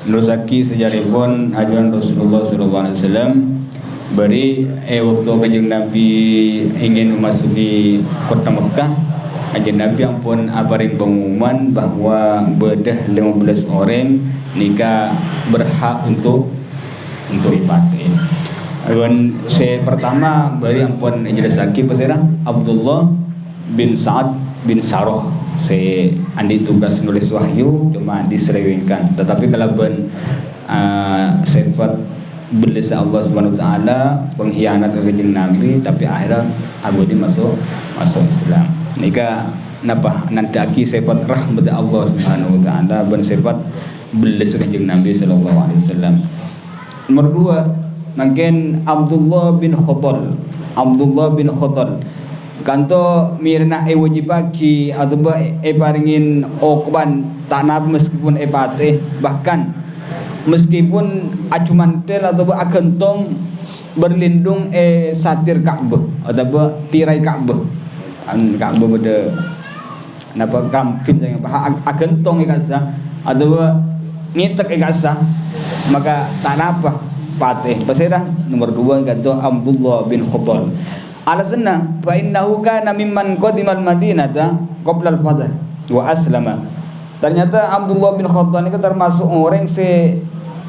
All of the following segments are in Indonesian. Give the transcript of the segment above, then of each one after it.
nerusaki sejarahipun ajaran Rasulullah SAW. Beri waktu kanjeng Nabi ingin memasuki kota Mekah, kanjeng Nabi ampun abaring pengumuman bahwa bedah 15 orang nikah berhak untuk ipate. Dan saya pertama bari ampun jelasake pasira Abdullah bin Sa'ad bin Saroh. Saya andi tugas nulis wahyu cuma diserewengkan, tetapi kalaban sifat belesa Allah Subhanahu wa taala, pengkhianat ke kanjeng Nabi, tapi akhirnya abadi masuk Islam. Nika napa nandaki sifat rahmat Allah Subhanahu wa taala ben sifat belesa kanjeng Nabi sallallahu alaihi wasallam. Nomor 2 mungkin Abdullah bin Khattal kanto mirna wajibaki atau paringin okban tanab meskipun pate, bahkan meskipun acumantel atau agentong berlindung satir Ka'bah atau tirai Ka'bah Ka'bah pada napa kampin yang agentong ikasa atau ngitek ikasa, maka tak napa patih pasirah. Nomor 2 kata Abdullah bin Khattal alasanna fa innahu kana mimman qadimal madinata qabla al-fath wa aslama. Ternyata Abdullah bin Khattal ini termasuk orang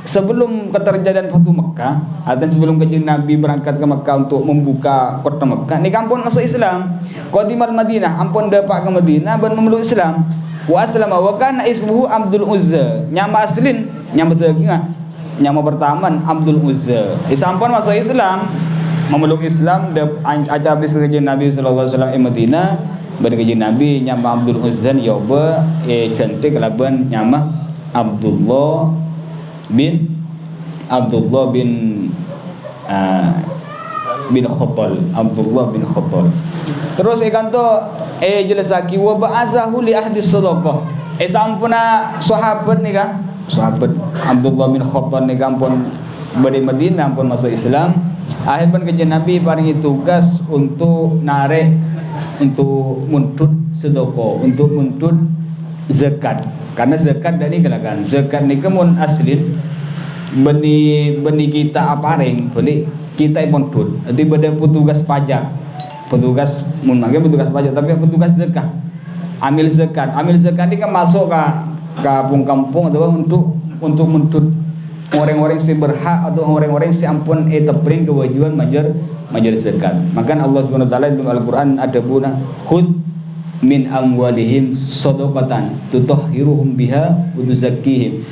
sebelum keterjadian Fatu Mekah atau sebelum kanjeng Nabi berangkat ke Mekah untuk membuka kota Mekah, ni ampun masuk Islam. Qadimal Madinah, ampun dapat ke Madinah dan memeluk Islam. Wa aslama wa kana ismuhu Abdul Uzza. Nama aslin, nama terakhir, nama pertama Abdul Uzza. Isampun masuk Islam, memeluk Islam ajar di kanjeng Nabi sallallahu alaihi wasallam di Madinah. Bagi kanjeng Nabi nama Abdul Uzza yoba cantik laban nama Abdullah bin Khattal. Terus ikanto jelasaki wa ba'azahu li ahdi sadaqah. Sampuna sahabat ni kan, sahabat Abdullah bin Khattal ni kan pun beri Madinah pun masuk Islam. Akhirnya kanjeng Nabi paringi tugas untuk narik, untuk muntut sedekah, untuk muntut zakat. Karena zakat dari gelagan, zakat ni kemun aslin beni kita apareng boleh kita muntut. Jadi pada petugas pajak, petugas mun mangke petugas pajak, tapi petugas zakat. Amil zakat ni kan masuk ke kampung-kampung atau untuk muntut orang-orang yang berhak atau orang-orang yang ampun tepring kewajiban majer zakat. Maka Allah Subhanahu wa taala dalam Al-Qur'an ada buna khud min amwalihim shadaqatan tutahhiruhum biha wa tuzakkihim.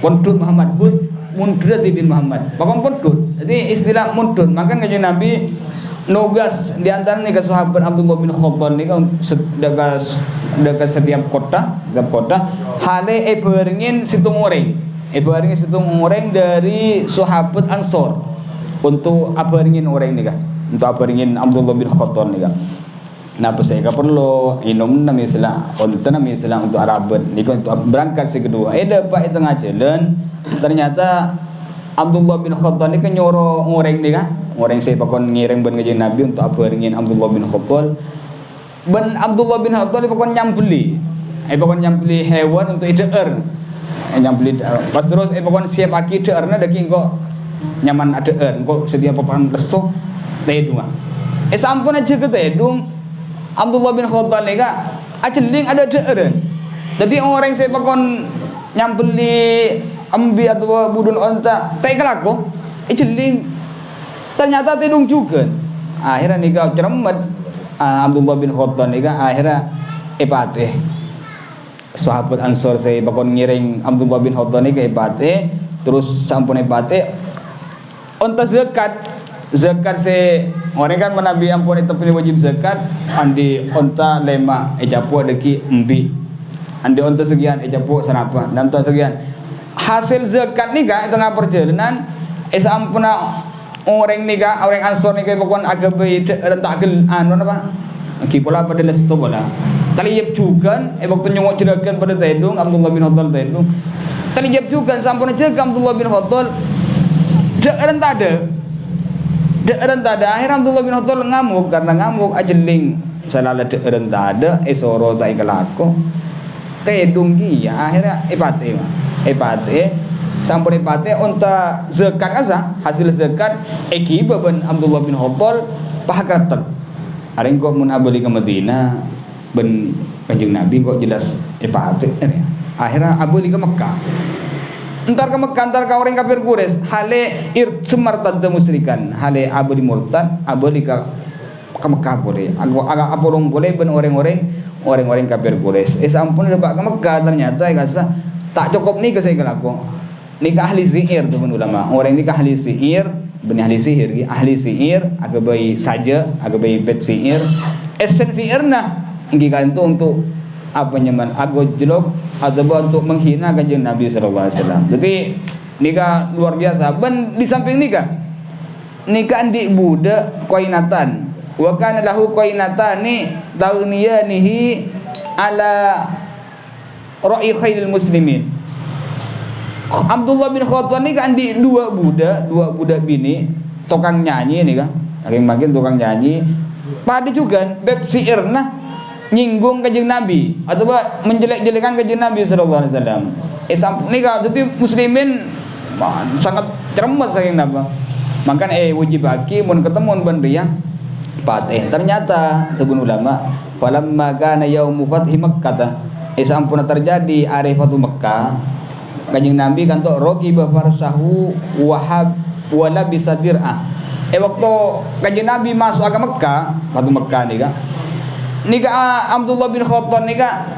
Muntut Muhammad hud muntut bin Muhammad. Pokok muntut. Jadi istilah muntut. Maka kanjeng Nabi nugas di antara ni ke sahabat Abdullah bin Khattal ni kan dekat setiap kota hale beringin situng orang dari sahabat Ansor untuk abaringin orang ni kan, untuk abaringin Abdullah bin Khattal ni kan. Napa saya perlu inum nama Islam, untuk nama Islam untuk Arabat ni kan, untuk berangkat kedua. Dapat tengah jalan ternyata Abdullah bin Khattal ni kan nyuruh orang ni kan, orang saya pakon ngiring ben kanjeng Nabi untuk abaringin Abdullah bin Khattal. Ben Abdullah bin Khattal pakon nyambeli hewan untuk ideer. Nyambeli pas terus pakon siap aki deerna daki kok nyaman ada engko sedia papan lesuh tedung. Sampun aja ke tedung Abdullah bin Khattal ni kan ajeling ada deeren. Jadi orang saya pakon nyambeli ambi atau budun onta tak kelako ajeling ternyata tedung juga. Akhirnya ni kau cermat Abdullah bin Khattal ni kan akhirnya patih sahabat Ansor saya pakon ngiring Abdullah bin Khattal ni ke patih terus sampun patih onta zakat se orang kan menabi ampun itu pilih wajib zakat andi onta lema japu deki embi andi onta sekian japu senapa dan onta sekian hasil zakat ni kan tengah perjalanan ampuna orang ni kan orang Ansor ni kan pokon agak baik rentakkel anu apa kipola pada leso bola taliyap juga waktu nyongok jerakan pada tedung Abdullah bin Khattal tedung taliyap juga sampun jaga Abdullah bin Khattal Deeren tak ada. Akhirnya Abdullah bin Khattal ngamuk, karena ngamuk ajeling salala deeren tak ada, soro tak ikalako tedung kia. Akhirnya ipate sampun ipate unta zakat asa hasil zakat ekiba ben Abdullah bin Khattab pahakatek areng kok mun abeli ke Madinah ben Kanjeng Nabi kok jelas ipate akhirnya abeli ke Mekah entar ke Mekah entar ka orang kafir Quraisy hale irtsmartad musyrikan hale abeli murtad abeli ke Mekah boleh agak apurung boleh ben orang-orang kafir Quraisy sampun rebak ke Mekah ternyata kasa tak cukup nih ke saya kelaku nikah ahli sihir tuh ulama orang nikah ahli sihir benih ahli sihir ahli sihir agak bayi saja agak bayi bet sihir esen sihir nah ingin itu untuk apa nyaman agak jelok atau untuk menghina Kanjeng Nabi sallallahu alaihi wasallam. Jadi nikah luar biasa. Ben di samping nikah di budak koinatan. Wa kana lahu koinatani tawniyanihi ala ra'i khairil muslimin. Abdullah bin Khattab nikah di dua budak bini tukang nyanyi nih kan. Makin tukang nyanyi. Pada juga beb sirna nyinggung Kanjeng Nabi atau menjelek-jelekan Kanjeng Nabi sallallahu alaihi wasallam. Nikah jadi muslimin sangat cermat saking napa. Makan wajib aki mun ketemu ben dia patih. Ternyata tebun ulama falamma kana yaumu fathi Makkah sampun terjadi hari Fatu Mekkah Kanjeng Nabi kanto raqiba farsahu wahab wala bisadirah. Waktu Kanjeng Nabi masuk ke Mekkah, Fatu Mekkah nika Abdullah bin Khattab nika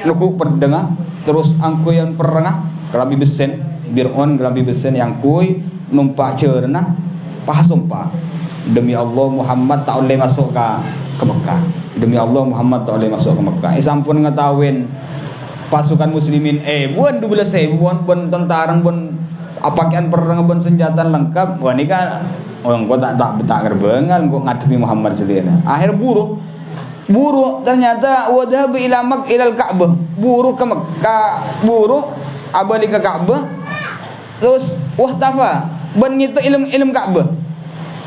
luku perdenga terus angkuyan perengah kelambi besen biron kelambi besen yang kui numpak cerna pah sumpah demi Allah Muhammad tak boleh masuk ke Mekah demi Allah Muhammad tak boleh masuk ke Mekah sampun ngetahuin pasukan muslimin buan 12.000 buan tentara buan pakaian perang buan senjata lengkap wah nika kok tak gerbengan kok ngadepi Muhammad sendiri akhir buru ternyata wadhab ilal Ka'bah buru ke Mekah buru abali ke Ka'bah terus wahtafa ben ngitu ilm Ka'bah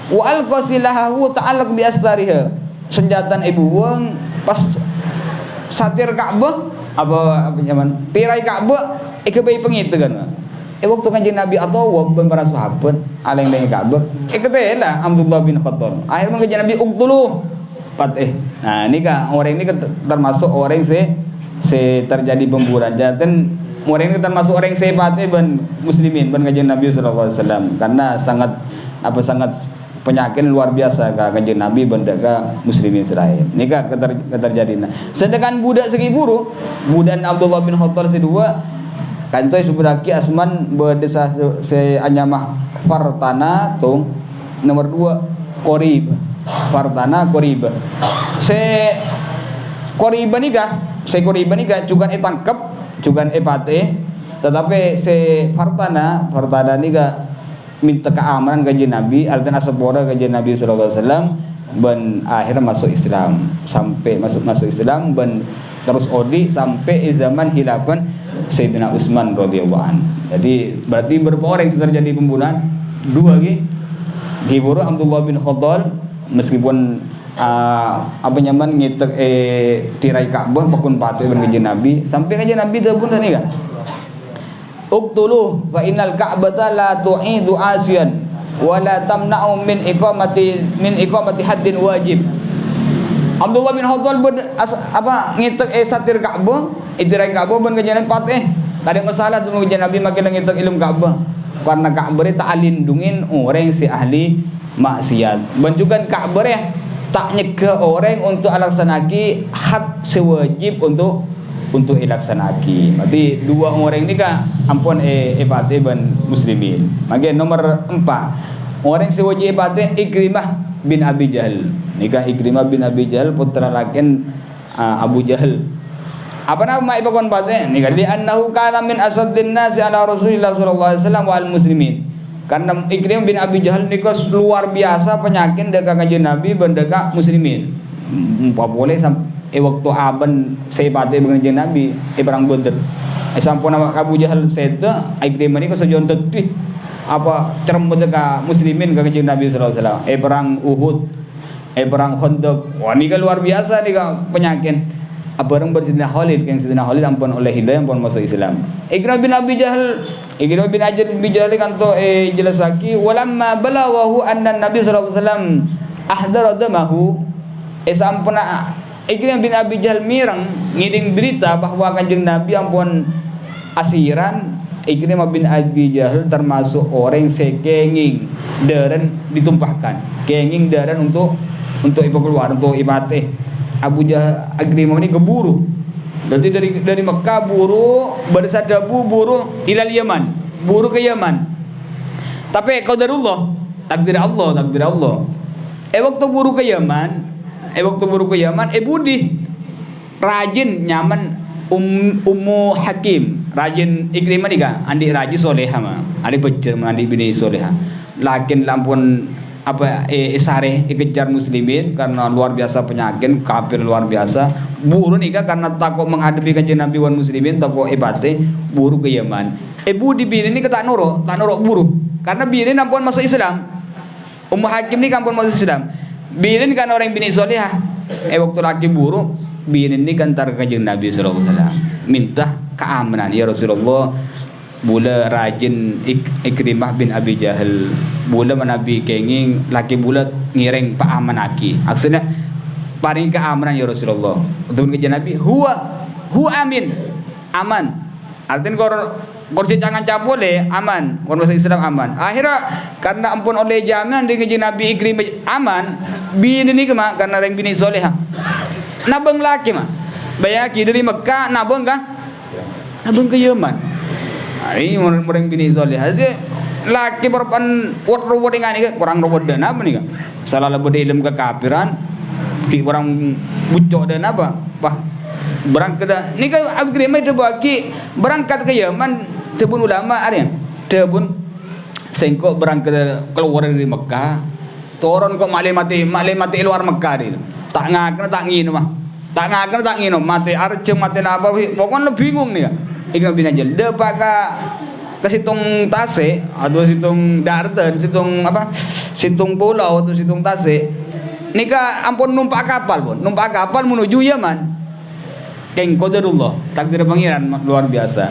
wa alqasilahu ta'allaq bi astariha senjatan ibu wong pas satir Ka'bah apa nyaman tirai Ka'bah ikebay pengitu kan waktu Kanjeng Nabi atau ben para sahabat aleng dengan Ka'bah ketela Abdullah bin Khattab akhirnya Kanjeng Nabi uqtuluh patih. Nah ini kan orang ini termasuk orang se terjadi pemburuan dan orang ini termasuk orang se patih ben muslimin ben Kanjeng Nabi sallallahu alaihi wasallam karena sangat penyakit luar biasa ka Kanjeng Nabi ben ka muslimin Israel. Ini kan terjadi. Nah, sedangkan budak segi buru budak Abdullah bin Khattab sedua kantoy subudaki asman berdesa se anyamah fartana tuh nomor 2 Qorib Fartana Qoriba. Qoriba nikah juga ditangkap, juga epate. Tetapi Fartana nikah minta keamanan Kanjeng Nabi, artinya sepora Kanjeng Nabi sallallahu alaihi wasallam ben akhirnya masuk Islam. Sampai masuk Islam ben terus odi sampai zaman khilafah Sayyidina Utsman radhiyallahu anhu. Jadi berarti berapa orang yang terjadi pembunuhan? 2 lagi. Hiburu Abdullah bin Khattab meskipun ngitek tirai Ka'bah pakun patu ben Kanjeng Nabi sampai Kanjeng Nabi teu pun nih kan uqtulu fa innal ka'bata la tu'idu asiyan wa la tamna'u min iqamati haddin wajib. Abdullah bin Khattab ngitek satir Ka'bah tirai Ka'bah ben Kanjeng Nabi patih tadi masalah tu Kanjeng Nabi makin ngitek ilmu Ka'bah karena Ka'bah tak alindungin orang si ahli maksiat dan juga Ka'bah tak nyegah orang untuk alaksanaki hak sewajib untuk ilaksanaki. Berarti 2 orang ini kan ampun epate ban muslimin. Maka nomor 4 orang sewajib epate Ikrimah bin Abi Jahal. Nikah Ikrimah bin Abi Jahal putra lakin Abu Jahal. Apa nama ibakon pate? Nikah li annahu kana min asaddin nasi ala Rasulillah sallallahu alaihi wasallam wal muslimin. Karena Ikrimah bin Abi Jahal nikah luar biasa penyakit dekat Kanjeng Nabi bendeka muslimin. Boleh sampai waktu aban sepate Kanjeng Nabi perang Badar. Sampun nama Abu Jahal seda Ikrimah nikah sejon tetih apa cermet dekat muslimin ke Kanjeng Nabi sallallahu alaihi wasallam. Perang Uhud, perang Khandaq. Wah nikah luar biasa nikah penyakit. bareng bersidina Khalid yang sidina Khalid ampun oleh hidayah ampun masuk Islam. Ikrimah bin Abi Jahal kanto jelas lagi walamma balaghahu anna Nabi sallallahu alaihi wasallam ahdara damahu sampuna Ikrimah bin Abi Jahal mireng ngiding berita bahwa kanjeng Nabi ampun asiran. Ikrimah bin Abi Jahal termasuk orang sekenging daren ditumpahkan kenging daren untuk ibu keluar untuk ibadeh. Abu Jahal Ikrimah ini keburu. Berarti dari Mekah buru bersadabu buru ilal Yaman, buru ke Yaman. Tapi qadarullah, takdir Allah. Waktu buru ke Yaman, budi rajin nyaman Ummu Hakim, rajin Ikrimah nika, andi rajin soleha mah, andi bejer andi bini soleha. Lakin lampun sareh kejar muslimin karena luar biasa penyakit kafir luar biasa buru nika karena takut menghadapi kanjeng Nabi wan muslimin takut ibate buru ke Yaman ibu di bini ini tak nurut buru karena bini ampun masuk Islam. Ummu Hakim ini ampun masuk Islam bini kan orang bini solehah waktu laki buru bini ini kan tar kanjeng Nabi sallallahu alaihi wasallam minta keamanan ya Rasulullah. Bula rajin Ikrimah bin Abi Jahal bula Nabi kenging laki bula ngireng pak aman aki maksudnya paling keamanan ya Rasulullah untuk kanjeng Nabi huwa amin aman artinya kor jangan boleh aman kor masuk Islam aman akhirnya karena ampun oleh jaminan dengan kanjeng Nabi Ikrimah aman bini ni kemah karena orang bini solehah nabeng laki mah bayaki dari Mekah nabeng ke Yaman. Ini orang bini soleh aja laki perpan robot dengan ini kurang robot dan apa nih kan salah lebih ilmu kekafiran ki orang bucok dan apa berangkat ini kan Ikrimah itu bagi berangkat ke Yaman tebun ulama ada tebun sengkok berangkat keluar dari Mekah turun kok mati luar Mekah dia tak ngin mati arce mati apa pokoknya bingung nih kan. Ikrimah bin Abi Jahal depak ke situng Tasik atau situng Darten, situng pulau atau situng Tasik. Nika ampun numpak kapal menuju Yaman. Keng qadarullah, takdir pangeran luar biasa.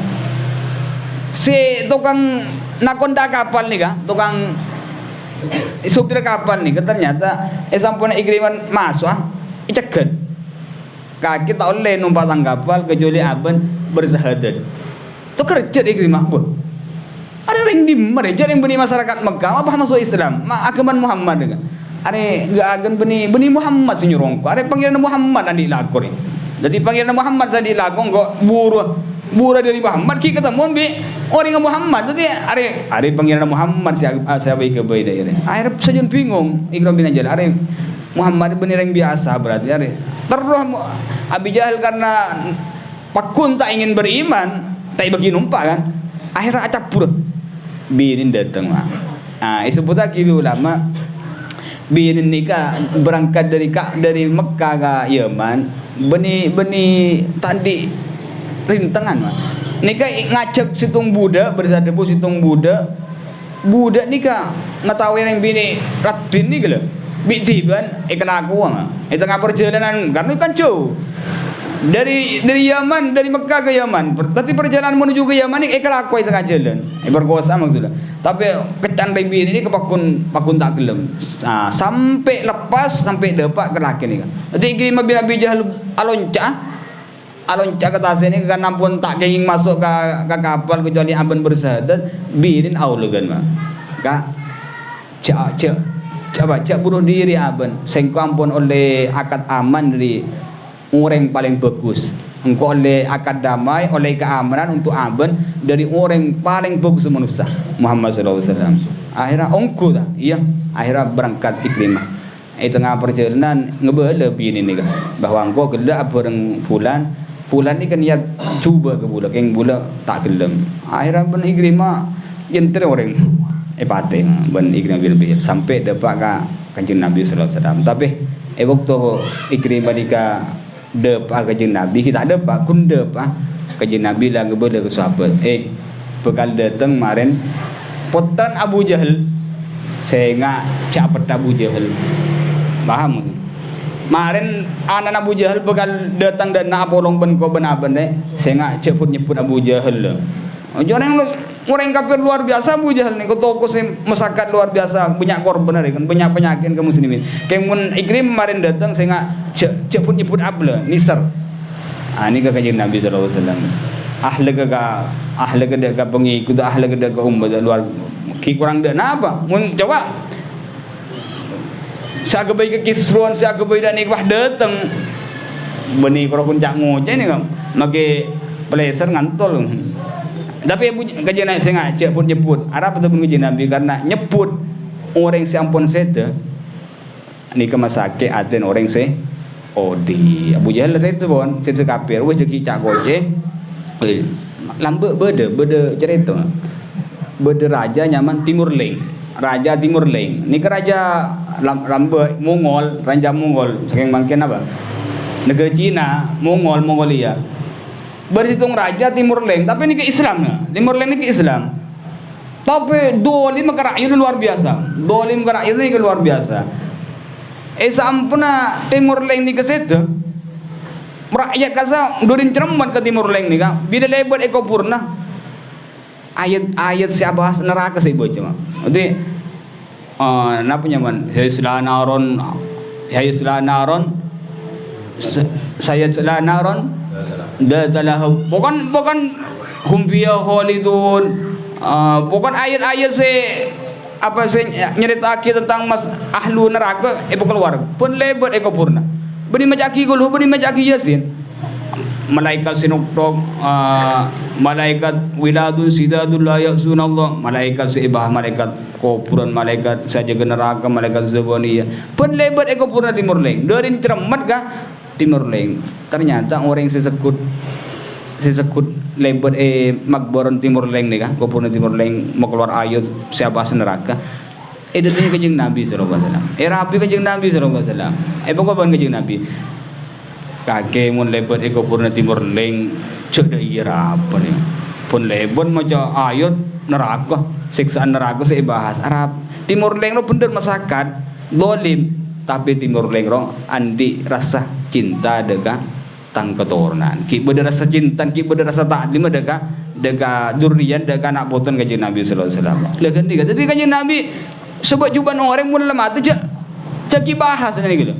Si tukang nakonda kapal nika, tukang supir kapal nika ternyata sampun Ikrimah masuk iceget. Kaki tak oleh numpak kapal kecuali aben bersahadat. Tu kerja Ikrimah bu. Ada orang di mereka yang beni masyarakat Mekah apa masuk Islam, agaman Muhammad dengan. Ada gak agan beni Muhammad senyurongko. Ada panggilan Muhammad andi lakor. Jadi panggilan Muhammad saya dilakon kok buru dari Muhammad kita ketemu bi orang Muhammad. Jadi ada panggilan Muhammad saya baik kebaik dah. Akhirnya saja bingung Ikrimah bin Abi Jahal. Ada Muhammad bener yang biasa berarti ada. Terus Abi Jahal karena pakun tak ingin beriman, tak bagi numpak kan. Akhirnya acap pura. Binin datang mah. Disebut lagi ulama binin nikah berangkat dari Mekah ke Yaman, beni tadi rintangan mah. Nikah ngajak situng Buddha bersadabu situng Buddha nikah ngetawain yang bini Radin ni gila. Bitiban kelakuan itu tengah perjalanan karena kan jauh dari Yaman dari Mekah ke Yaman tapi perjalanan menuju ke Yaman ini kelakuan tengah jalan berkuasa maksudnya tapi kecan baby ini pakun tak gelem sampai lepas sampai dapat ke laki ni kan jadi Ikrimah bin Abi Jahal alonca ke tas ini kan ampun tak kenging masuk ke kapal kecuali aben bersahadat binin aulugan mah kak cak bunuh diri aben sengko ampun oleh akad aman dari orang paling bagus engkau oleh akad damai oleh keamanan untuk aben dari orang paling bagus manusia Muhammad sallallahu alaihi wasallam akhirnya ongku dah iya akhirnya berangkat Ikrimah tengah perjalanan ngebela bini ni bahwa engkau gelak bareng bulan ni kan niat cuba ke bulan yang bulan tak gelem akhirnya ben Ikrimah yang orang pate ben Ikrimah bin Abi Jahal sampai dapat ka kanjeng Nabi sallallahu alaihi wasallam tapi waktu Ikrimah nikah dapat kanjeng Nabi kita dapat kun dapat kanjeng Nabi lah ngebela ke sahabat bekal datang kemarin putan Abu Jahal saya ngak capet Abu Jahal paham Kemarin anak Abu Jahal bakal datang dan nak polong ben ko benaben deh. Saya nggak ceput nyebut Abu Jahal lah. Orang kafir luar biasa Abu Jahal nih. Toko saya masyarakat luar biasa banyak korban kan, banyak penyakit kaum muslimin. Kemun Ikrim kemarin datang saya nggak ceput nyebut Abla Nisar. Ini kakak Nabi sallallahu alaihi wasallam. Ahli ke pengikut ahli ke umat luar kurang dan apa? Mun coba saya kebaik kisruan saya kebaik dan ikhwah datang benih kalau pun cak ngoceh ni kan make pleasure ngantol tapi kajian saya ngajak pun nyebut Arab ataupun kajian Nabi karena nyebut orang si ampun sete ni ke masake aten orang si odi Abu Jahal saya tu pun saya kafir weh jadi cak ngoceh lambe beda cerita beda raja nyaman Timur Leng Raja Timur Leng. Ni ke raja lambe Mongol, raja Mongol. Saking mangkin apa? Negara Cina, Mongolia. Berhitung raja Timur Leng, tapi ni ke Islam na. Timur Leng ni ke Islam. Tapi dolim ke rakyat luar biasa. Dolim ke rakyat ni ke luar biasa. Sampuna Timur Leng ni ke situ. Rakyat kasa durin cerman ke Timur Leng ni kan. Bila lebat eko purna. Ayat siapa neraka saya baca. Jadi napa nyaman? Ya selanaron saya selanaron datalahu. Bukan humbiya khalidun. Bukan ayat-ayat apa saya nyerita tentang mas ahlu neraka keluar. Pun lebat purna. Beri majaki gulu, beri majaki yasin. Malaikat sinuktok, malaikat wiladun sidadun la ya'sunallah, malaikat seibah, malaikat kopuran, malaikat saja neraka, malaikat zabaniyah. Penlebat ekopurna Timur Leng. Dari cermat ka Timur Leng. Ternyata orang yang sesekut lebat magbaron Timur Leng ni ka, kopurna Timur Leng mau keluar ayat siapa neraka. Datanya kajeng Nabi sallallahu alaihi wasallam. Rapi kajeng Nabi sallallahu alaihi wasallam. Pokoknya kajeng Nabi. Kakek mun lebat ekopurna Timur Leng cek dah iya apa ni pun lebat macam ayat neraka siksaan neraka saya bahas Arab Timur Leng lo bener masyarakat dolim tapi Timur Leng lo andi rasa cinta deka tang keturunan ki beda rasa cinta ki beda rasa taklim deka durian deka anak boton kajian Nabi sallallahu alaihi wasallam lagi ni jadi kajian Nabi sebab juban orang mun lemah tu caki bahas ni gitu.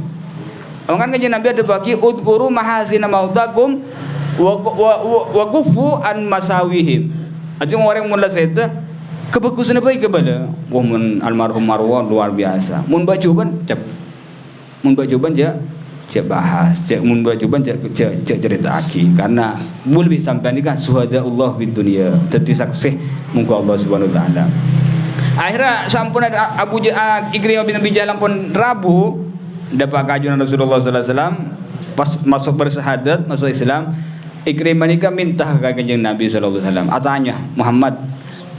Kan kajian Nabi ada bagi udhkuru mahasina mautakum wa kufu an masawihim. Ajung orang mula seta kebagusan apa kepada mun almarhum Marwah luar biasa. Mun bajuban cep. Mun bajuban je bahas. Cek mun bajuban cek cerita aki karena boleh sampai ni kan suhada Allah di dunia. Teti saksi muka Allah Subhanahu wa taala. Akhirnya sampun ada Abu Ikrimah bin Abi Jahal pun Rabu dapat kajuan Rasulullah sallallahu alaihi wasallam pas masuk bersyahadat masuk Islam Ikrimah ni kan minta ke kanjeng Nabi sallallahu alaihi wasallam atanya Muhammad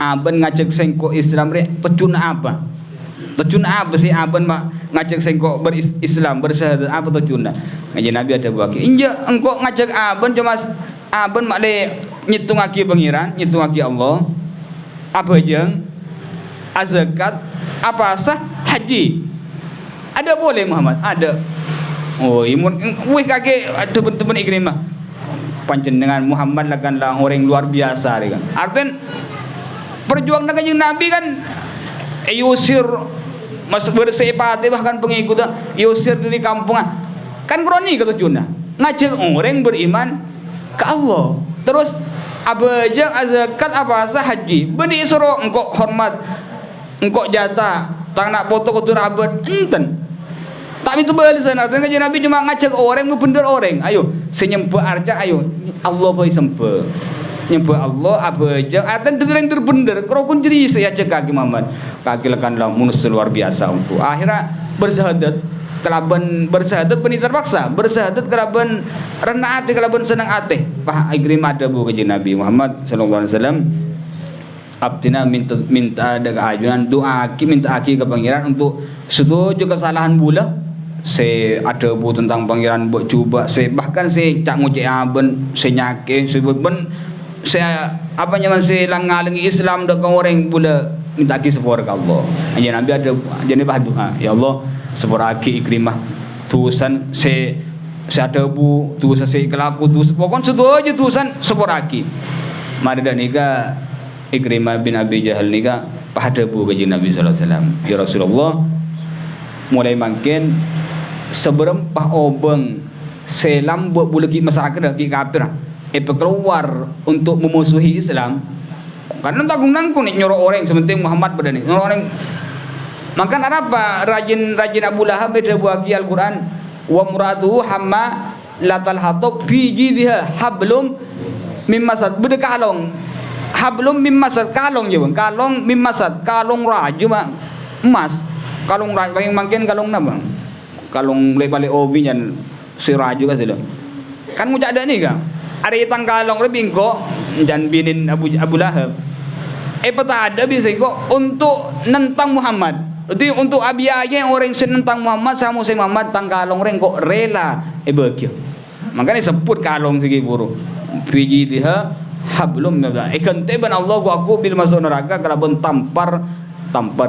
aben ngajak sengko Islam rek tecun apa sih aben mak ngajak sengko berislam bersyahadat apa tecun kanjeng Nabi ada bagi inja engko ngajak aben cuma aben mak le nyitung aki pangeran nyitung aki Allah apa jeung zakat apa sah haji. Ada boleh Muhammad? Ada. Oh, imun wih kakek teman-teman Ikrimah. Pancen dengan Muhammad lah orang luar biasa kan. Artian perjuangan kanjeng Nabi kan yusir masuk bersepati bahkan pengikut yusir dari kampungan. Kan kroni kata Juna. Ngajak orang beriman ke Allah. Terus abajang zakat apa sah haji. Beni suruh engkau hormat engkau jatah tang nak foto kudu abad enten. Tapi itu balasan artinya kanjeng Nabi cuma ngajak orang nu bener orang. Ayo senyembah arca ayo Allah bae sembah. Nyembah Allah abajang artinya dereng bener. Kalau pun jadi saya ajak kaki Muhammad. Kaki lekanlah munus luar biasa untuk. Akhirnya bersahadat kelaban bersahadat peni terpaksa bersahadat kelaban rendah hati kelaban senang hati. Pak Ikrimah ada bu kanjeng Nabi Muhammad sallallahu alaihi wasallam. Abdina minta ada keajuan doa minta aki ke pangeran untuk setuju kesalahan bula ada bu tentang pangeran buat coba bahkan cak ngucek aben nyake ben saya apa nyaman langalengi Islam dak orang bula minta aki sepor ke Allah. Nabi ada jadi bah doa ya Allah sepor aki Ikrimah tulisan se ada bu tulisan se kelaku tulisan pokoknya itu aja tulisan seboraki mari dan nika Ikrimah bin Abi Jahal nika pahadabu kaji Nabi sallallahu alaihi wasallam ya Rasulullah mulai makin seberempah obeng selam buat bulaki masyarakat dah kafir keluar untuk memusuhi Islam karena tanggung nangkung nih nyuruh orang sementing Muhammad berani nyuruh orang makan apa rajin Abu Lahab beda buaki Al-Quran wa muratuhu hamma latal hatub fi jidha hablum mim masad beda kalong hablum mim masad kalong je bang kalong mim masad kalong raju bang emas kalong raju yang makin kalong na bang kalong balik obi nyan si raju kan sila kan ngucak ada nih kan ada itang kalong lebih kok jan binin Abu Lahab peta ada bisa kok untuk nentang Muhammad itu untuk abiyanya orang senentang Muhammad sama Musa Muhammad tang kalong reng kok rela begitu makanya sebut kalong segi buru fiji dia hablum naga ikan teban Allah aku bil masuk neraka kalau ben tampar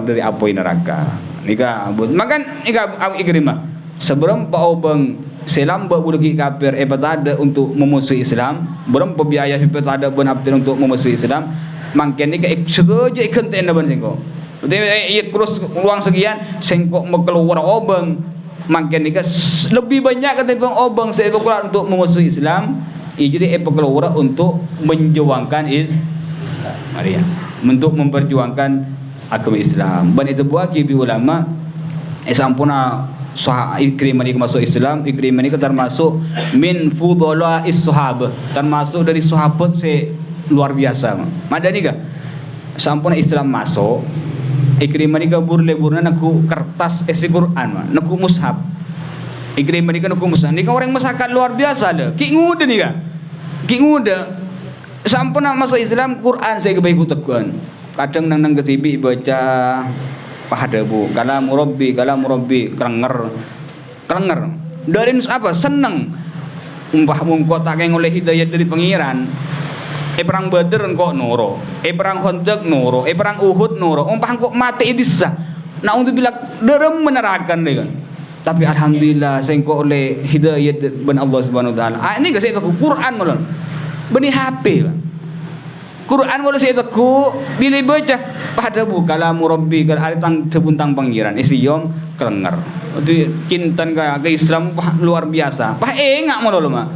dari apoi neraka nika makan nika Ikrimah sebelum pak obeng selam berbulaki kafir ada untuk memusuhi Islam belum biaya ada benaptir untuk memusuhi Islam makin nika saja ikan tenda ben singko iya terus ruang sekian sengkok keluar obeng makin nika lebih banyak ketimbang obeng saya keluar untuk memusuhi Islam jadi keluar untuk menjuangkan Maria untuk memperjuangkan agama Islam dan itu buat kibi ulama sampuna Ikrimah ini masuk Islam Ikrimah ini termasuk min fudhala is-sahabah termasuk dari sahabat luar biasa madani ga sampuna Islam masuk Ikrimah ni kabur leburna naku kertas Quran naku mushaf Ikrimah ni naku mushaf ni orang masyarakat luar biasa dah ki nguda ni ka ki nguda sampuna masuk Islam Quran saya kebaik teguan kadang nang ketibi baca pahadabu kalam rabbi kelenger dari apa seneng umpah mungko tak oleh hidayah dari pengiran perang Badar engkau noro perang Khandaq noro perang Uhud noro umpah engkau mati disah nah untuk bilang derem menerakan deh kan tapi alhamdulillah saya engkau oleh hidayah ben Allah Subhanahu wa taala ini gak saya tahu Quran malah benih HP Quran boleh saya tahu bila baca pada bukalah murabbi kalau ada tang pangiran isiyom kelenger itu kintan ke Islam luar biasa engak malah mah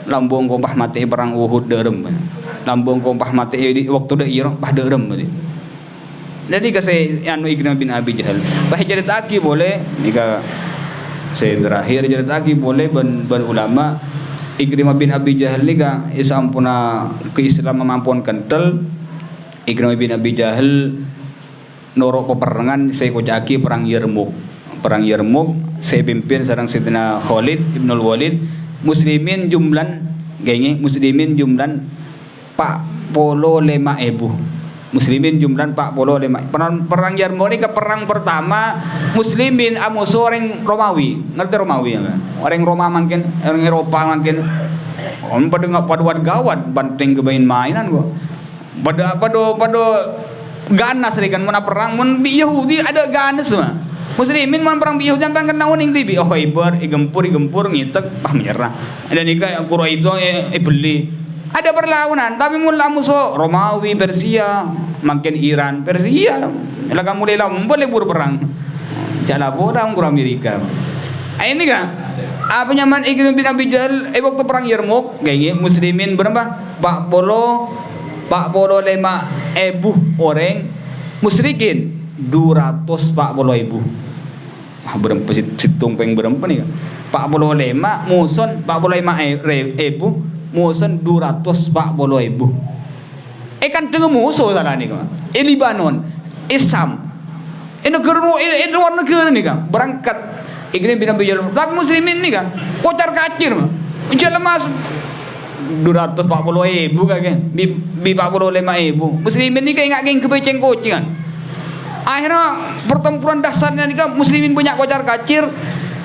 lambung kau mati perang Uhud derem lambung kau mati di waktu dah irang derem jadi saya anu Ikrimah bin Abi Jahal cerita aki boleh jika saya terakhir cerita aki boleh ben ulama Ikrimah bin Abi Jahal ni ka isampuna ke Islam mampuan kental Ikrimah bin Abi Jahal norok peperangan saya kocaki perang Yarmuk saya pimpin sareng Sayyidina Khalid Ibnul Walid muslimin jumlan genge muslimin jumlan 45.000 muslimin jumlan 45 perang Yarmuk ni ka perang pertama muslimin musuh orang Romawi ngerti Romawi ya orang Roma mungkin orang Eropa mungkin pada paduan gawat banting kebain mainan gua pada ganas kan mana perang mun Yahudi ada ganas mah muslimin mun perang Yahudi sampai kena uning tibi Khaibar gempur ngitek menyerah dan ika Quraisy beli ada perlawanan tapi mulai musuh Romawi Persia makin Iran Persia laga mulai boleh berperang jala orang kurang Amerika ini kan apa nyaman Ikrimah bin Abi Jahal waktu perang Yarmuk kayak muslimin berapa 45.000 orang musyrikin 240.000 berapa situng peng berapa nih 45 muson 45.000 musuh 240.000 kan dengan musuh salah ni kan Libanon Islam negara luar negara ni kan berangkat Ikrimah bin Abi Jahal tapi muslimin ni kan kocar kacir mah jalan mas 240.000 kan bi 45.000 muslimin ni kan ingat geng kebeceng kocingan akhirnya pertempuran dasarnya ni kan muslimin banyak kocar kacir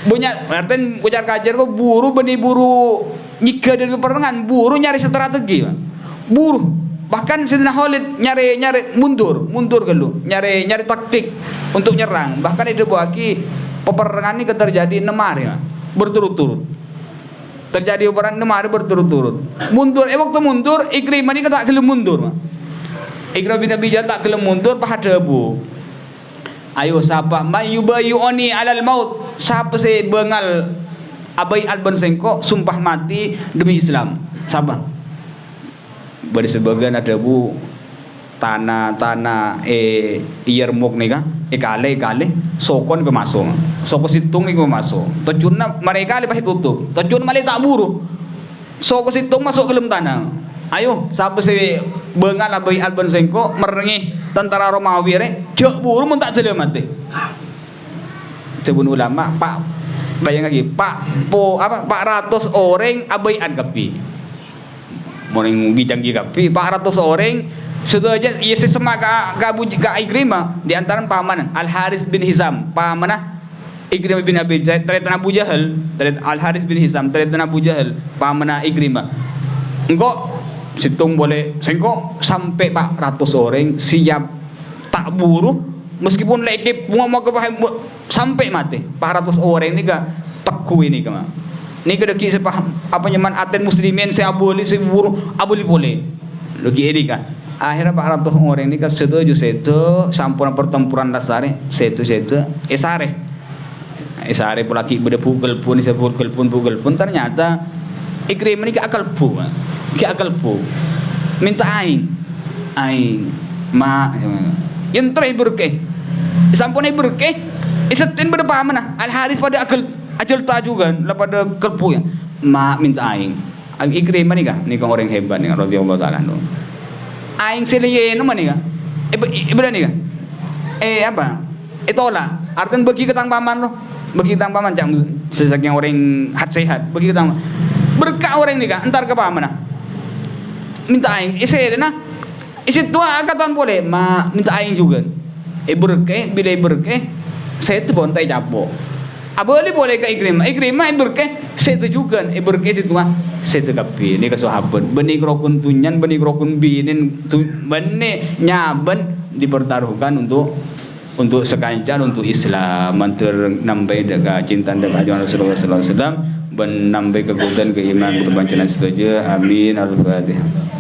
banyak artinya kocar kacir kok buru nyika dari peperangan buru nyari strategi buru bahkan Sayyidina Khalid nyari mundur dulu nyari taktik untuk nyerang bahkan itu buaki peperangan ini terjadi 6 hari berturut-turut. Terjadi peperangan 6 hari berturut-turut. Mundur, waktu mundur Ikrimah ni tak gelem mundur. Ikrimah bin Abi Jahl tak gelem mundur pahadabu. Ayo siapa mayubayuni alal maut, siapa saya bengal abai alban sengko sumpah mati demi Islam. Siapa? Bari sebagian ada bu tanah Yarmouk nih kan kale sokon ke masuk soko situng nih ke masuk tejunna mereka lepas tutup tejun malik tak buru soko situng masuk ke dalam tanah. Ayo siapa sih bengal abai alban sengko merengi tentara Romawi jok buru mun tak jele mati. Tebun ulama pak bayang lagi pak ratus orang abai kapi morning gijang kapi 400 orang sudah aja ia sesama ka Ikrimah di antara paman Al Haris bin Hizam pamanah Ikrimah bin Abi Jahl ternyata Abu Jahal Al Haris bin Hizam ternyata Abu Jahal pamanah Ikrimah engkau situng boleh sengko sampai 400 orang siap tak buru meskipun lekip mau ke sampai mati 400 orang ini ga teku ini kemana ini kedeki sepaham apa nyaman aten muslimin saya boleh saya buru abuli boleh lagi ini kan akhirnya 400 orang ini kan setuju setu sampurna pertempuran dasar setu esare pelaki beda pukul pun ternyata Ikrimah ini ke akal pu minta aing ma yang terakhir berkeh sampurna berkeh isetin berapa mana Al Haris pada ajal tajukan lah pada kelpu ya ma minta aing Ikrimah ni kan orang hebat ni radhiyallahu taala anhu aing seliye no mani ka berani ka apa itola artian bagi ketang paman lo bagi ketang paman jam sesaking orang sehat bagi ketang berkah orang ni ka entar ke paman minta aing na isi tua katan boleh ma minta aing juga berkeh bila berkeh saya tu pun tak capok abali boleh ke Ikrimah berkeh saya tu juga berkeh situ saya tu kapi ni ke sahabat benih rokun tunyan benih rokun binin benih nyaben dipertaruhkan untuk sekancar untuk Islam mantur nambai daga cinta daga Rasulullah sallallahu alaihi wasallam ben nambai kekuatan keimanan kebancanan setuju amin al-fatihah.